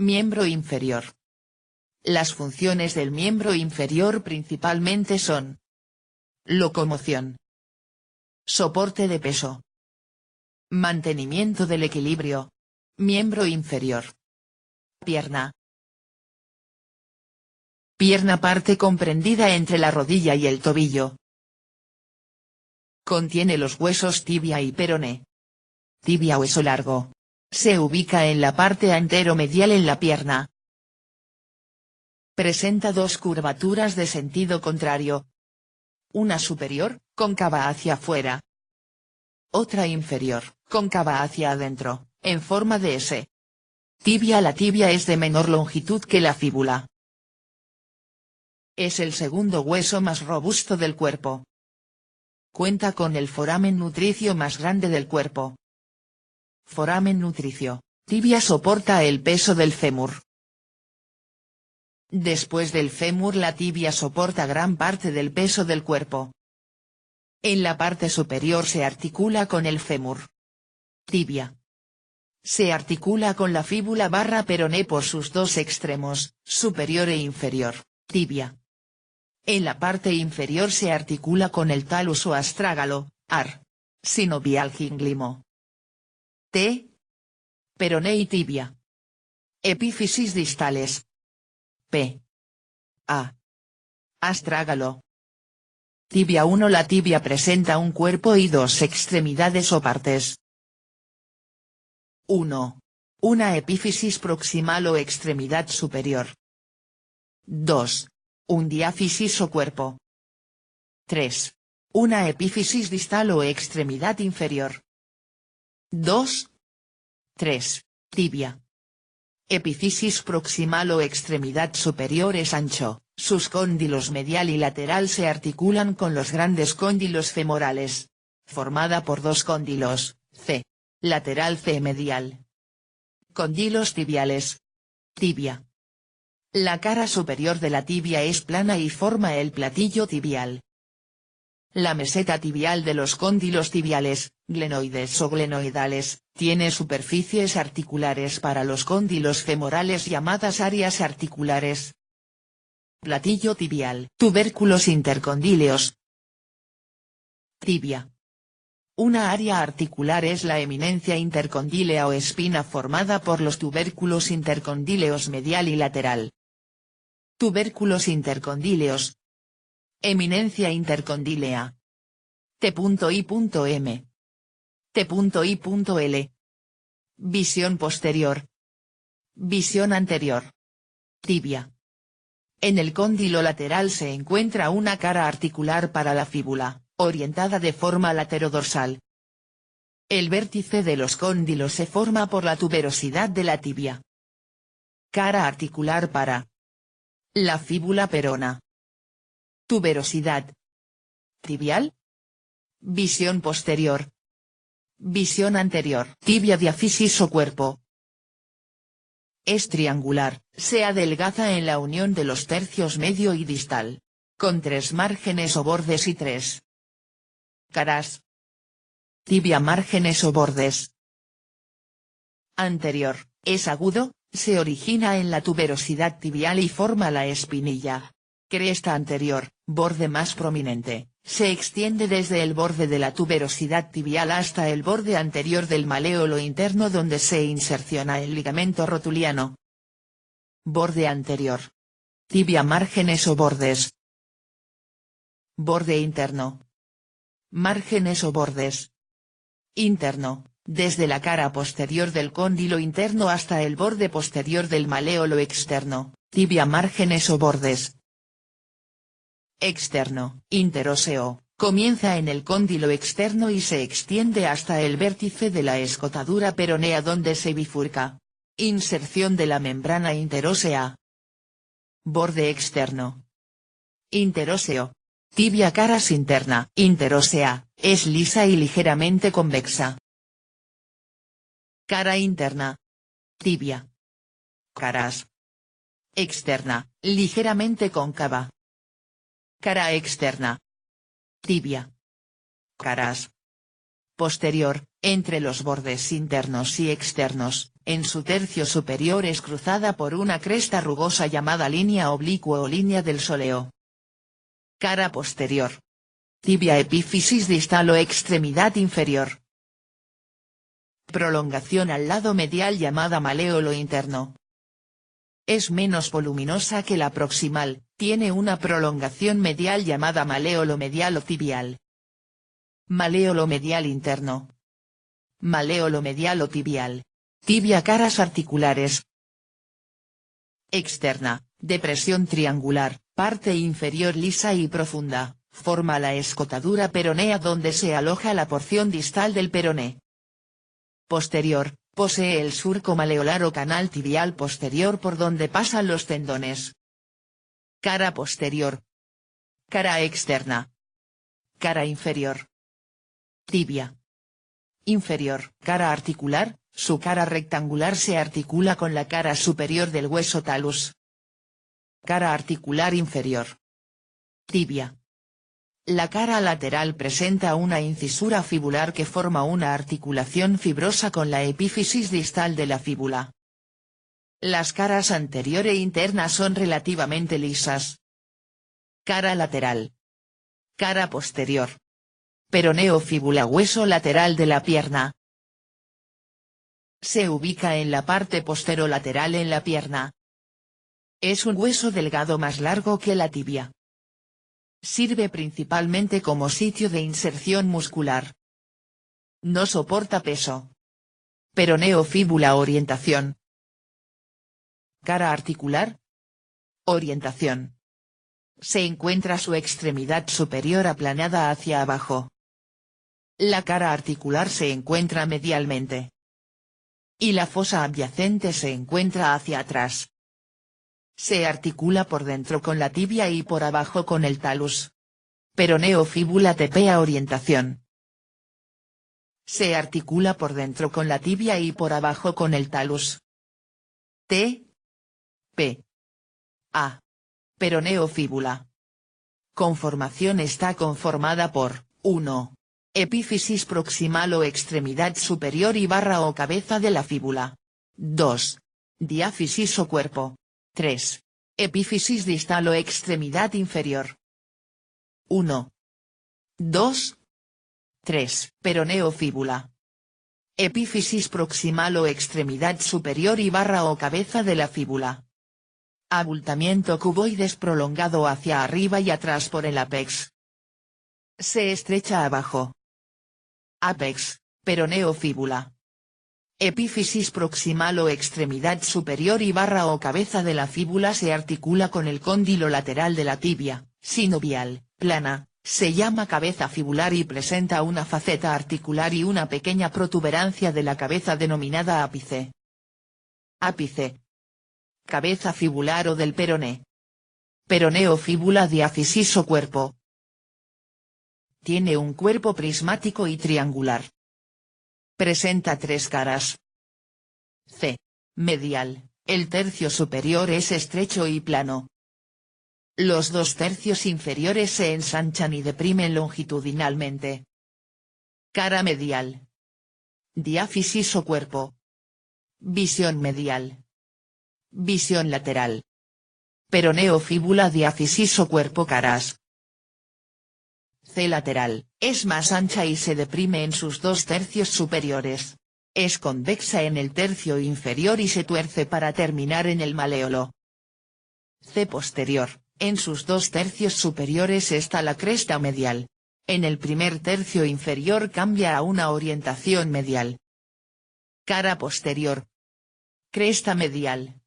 Miembro inferior. Las funciones del miembro inferior principalmente son: locomoción, soporte de peso, mantenimiento del equilibrio. Miembro inferior. Pierna. Pierna, parte comprendida entre la rodilla y el tobillo. Contiene los huesos tibia y peroné. Tibia, hueso largo. Se ubica en la parte anteromedial en la pierna. Presenta dos curvaturas de sentido contrario. Una superior, cóncava hacia afuera. Otra inferior, cóncava hacia adentro, en forma de S. Tibia. La tibia es de menor longitud que la fíbula. Es el segundo hueso más robusto del cuerpo. Cuenta con el foramen nutricio más grande del cuerpo. Foramen nutricio. Tibia soporta el peso del fémur. Después del fémur, la tibia soporta gran parte del peso del cuerpo. En la parte superior se articula con el fémur. Tibia. Se articula con la fíbula barra peroné por sus dos extremos, superior e inferior. Tibia. En la parte inferior se articula con el talus o astrágalo, ar. Sinovial gínglimo. T. Peroné y tibia. Epífisis distales. P. A. Astrágalo. Tibia 1. La tibia presenta un cuerpo y dos extremidades o partes. 1. Una epífisis proximal o extremidad superior. 2. Un diáfisis o cuerpo. 3. Una epífisis distal o extremidad inferior. 2. 3. Tibia. Epífisis proximal o extremidad superior es ancho, sus cóndilos medial y lateral se articulan con los grandes cóndilos femorales. Formada por dos cóndilos, C. Lateral, C medial. Cóndilos tibiales. Tibia. La cara superior de la tibia es plana y forma el platillo tibial. La meseta tibial de los cóndilos tibiales, glenoides o glenoidales, tiene superficies articulares para los cóndilos femorales llamadas áreas articulares. Platillo tibial. Tubérculos intercondíleos. Tibia. Una área articular es la eminencia intercondílea o espina formada por los tubérculos intercondíleos medial y lateral. Tubérculos intercondíleos. Eminencia intercondílea. T.I.M. T.I.L. Visión posterior. Visión anterior. Tibia. En el cóndilo lateral se encuentra una cara articular para la fíbula, orientada de forma laterodorsal. El vértice de los cóndilos se forma por la tuberosidad de la tibia. Cara articular para la fíbula perona. Tuberosidad tibial. Visión posterior. Visión anterior. Tibia, diáfisis o cuerpo. Es triangular, se adelgaza en la unión de los tercios medio y distal. Con 3 márgenes o bordes y 3 caras. Tibia, márgenes o bordes. Anterior, es agudo, se origina en la tuberosidad tibial y forma la espinilla. Cresta anterior, borde más prominente, se extiende desde el borde de la tuberosidad tibial hasta el borde anterior del maléolo interno donde se inserciona el ligamento rotuliano. Borde anterior. Tibia, márgenes o bordes. Borde interno. Márgenes o bordes. Interno, desde la cara posterior del cóndilo interno hasta el borde posterior del maléolo externo, tibia, márgenes o bordes. Externo, interóseo, comienza en el cóndilo externo y se extiende hasta el vértice de la escotadura peronea donde se bifurca. Inserción de la membrana interósea. Borde externo. Interóseo. Tibia, caras interna. Interósea, es lisa y ligeramente convexa. Cara interna. Tibia. Caras. Externa, ligeramente cóncava. Cara externa. Tibia. Caras. Posterior, entre los bordes internos y externos, en su tercio superior es cruzada por una cresta rugosa llamada línea oblicua o línea del sóleo. Cara posterior. Tibia epífisis distal o extremidad inferior. Prolongación al lado medial llamada maléolo interno. Es menos voluminosa que la proximal, tiene una prolongación medial llamada maléolo medial o tibial. Maléolo medial interno. Maléolo medial o tibial. Tibia caras articulares. Externa, depresión triangular, parte inferior lisa y profunda, forma la escotadura peronea donde se aloja la porción distal del peroné. Posterior, posee el surco maleolar o canal tibial posterior por donde pasan los tendones. Cara posterior. Cara externa. Cara inferior. Tibia inferior. Cara articular, su cara rectangular se articula con la cara superior del hueso talus. Cara articular inferior. Tibia. La cara lateral presenta una incisura fibular que forma una articulación fibrosa con la epífisis distal de la fíbula. Las caras anterior e interna son relativamente lisas. Cara lateral. Cara posterior. Peroneo fíbula hueso lateral de la pierna. Se ubica en la parte posterolateral en la pierna. Es un hueso delgado más largo que la tibia. Sirve principalmente como sitio de inserción muscular. No soporta peso. Peroneo fíbula orientación. Cara articular. Orientación. Se encuentra su extremidad superior aplanada hacia abajo. La cara articular se encuentra medialmente. Y la fosa adyacente se encuentra hacia atrás. Se articula por dentro con la tibia y por abajo con el talus. Peroneo fíbula tepea orientación. Se articula por dentro con la tibia y por abajo con el talus. T. P. A. Peroneo fíbula. Conformación está conformada por, 1. Epífisis proximal o extremidad superior y barra o cabeza de la fíbula. 2. Diáfisis o cuerpo. 3. Epífisis distal o extremidad inferior. 1. 2. 3. Peroneo fíbula. Epífisis proximal o extremidad superior y barra o cabeza de la fíbula. Abultamiento cuboides prolongado hacia arriba y atrás por el ápex. Se estrecha abajo. Ápex, peroneo fíbula. Epífisis proximal o extremidad superior y barra o cabeza de la fíbula se articula con el cóndilo lateral de la tibia, sinovial, plana, se llama cabeza fibular y presenta una faceta articular y una pequeña protuberancia de la cabeza denominada ápice. Ápice. Cabeza fibular o del peroné. Peroneo fíbula diáfisis o cuerpo. Tiene un cuerpo prismático y triangular. Presenta 3 caras. C. Medial, el tercio superior es estrecho y plano. Los 2 tercios inferiores se ensanchan y deprimen longitudinalmente. Cara medial. Diáfisis o cuerpo. Visión medial. Visión lateral. Peroneo fíbula diáfisis o cuerpo caras. C lateral, es más ancha y se deprime en sus 2 tercios superiores. Es convexa en el tercio inferior y se tuerce para terminar en el maléolo. C posterior, en sus 2 tercios superiores está la cresta medial. En el primer tercio inferior cambia a una orientación medial. Cara posterior. Cresta medial.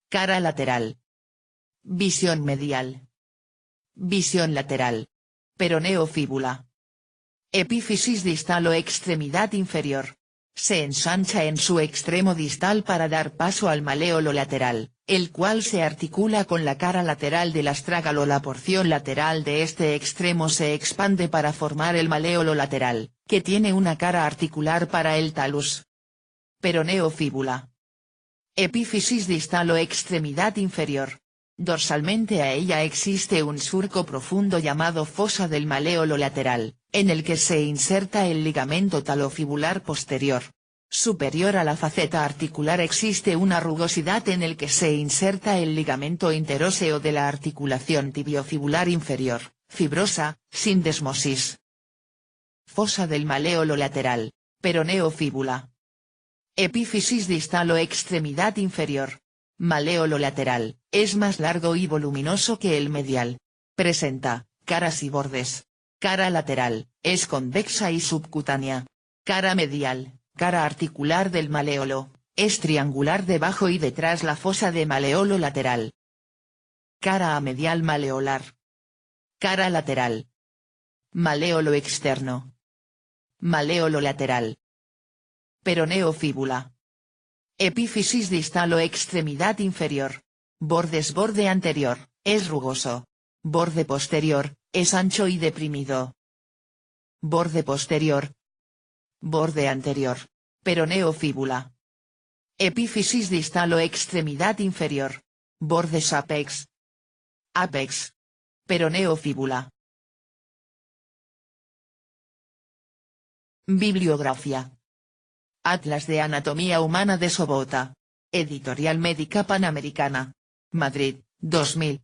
Cara lateral. Visión medial. Visión lateral. Peroneo fíbula. Epífisis distal o extremidad inferior. Se ensancha en su extremo distal para dar paso al maléolo lateral, el cual se articula con la cara lateral del astrágalo. La porción lateral de este extremo se expande para formar el maléolo lateral, que tiene una cara articular para el talus. Peroneo fíbula. Epífisis distal o extremidad inferior. Dorsalmente a ella existe un surco profundo llamado fosa del maléolo lateral, en el que se inserta el ligamento talofibular posterior. Superior a la faceta articular existe una rugosidad en el que se inserta el ligamento interóseo de la articulación tibiofibular inferior, fibrosa, sin desmosis. Fosa del maléolo lateral, peroneo fíbula. Epífisis distal o extremidad inferior. Maléolo lateral, es más largo y voluminoso que el medial. Presenta, caras y bordes. Cara lateral, es convexa y subcutánea. Cara medial, cara articular del maléolo, es triangular debajo y detrás la fosa de maléolo lateral. Cara medial maleolar. Cara lateral. Maléolo externo. Maléolo lateral. Peroneo fíbula. Epífisis distal o extremidad inferior. Bordes borde anterior, es rugoso. Borde posterior, es ancho y deprimido. Borde posterior. Borde anterior. Peroneo fíbula. Epífisis distal o extremidad inferior. Bordes apex. Apex. Peroneo fíbula. Bibliografía. Atlas de Anatomía Humana de Sobota. Editorial Médica Panamericana. Madrid, 2000.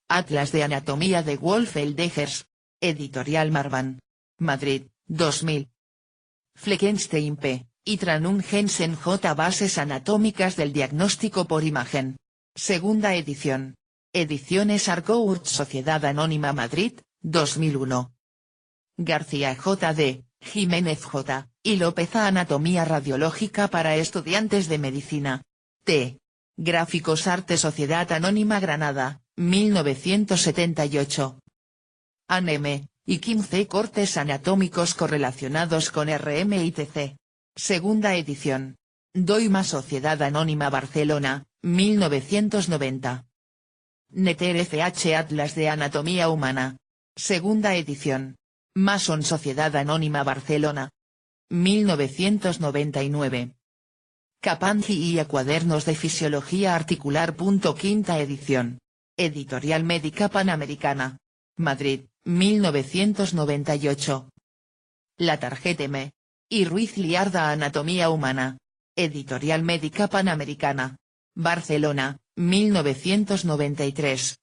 Atlas de Anatomía de Wolf-Eldegers. Editorial Marban. Madrid, 2000. Fleckenstein P. y Tranum Jensen J. Bases anatómicas del diagnóstico por imagen. Segunda edición. Ediciones Arcourt Sociedad Anónima Madrid, 2001. García J.D., Jiménez J., y López A. Anatomía Radiológica para Estudiantes de Medicina. T. Gráficos Arte Sociedad Anónima Granada, 1978. Aneme, y 15 cortes anatómicos correlacionados con RM y TC. Segunda edición. Doima Sociedad Anónima Barcelona, 1990. Neter FH Atlas de Anatomía Humana. Segunda edición. Mason Sociedad Anónima Barcelona. 1999. Capangi y a Cuadernos de Fisiología Articular. Quinta edición. Editorial Médica Panamericana. Madrid, 1998. La Tarjeta M. y Ruiz Liarda Anatomía Humana. Editorial Médica Panamericana. Barcelona, 1993.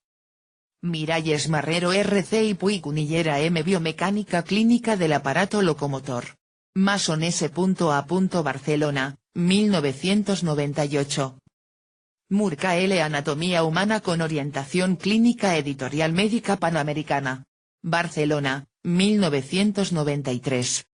Miralles Marrero RC y Puig Cunillera M. Biomecánica Clínica del Aparato Locomotor. Mason S.A. Barcelona, 1998. Murca L. Anatomía Humana con Orientación Clínica Editorial Médica Panamericana. Barcelona, 1993.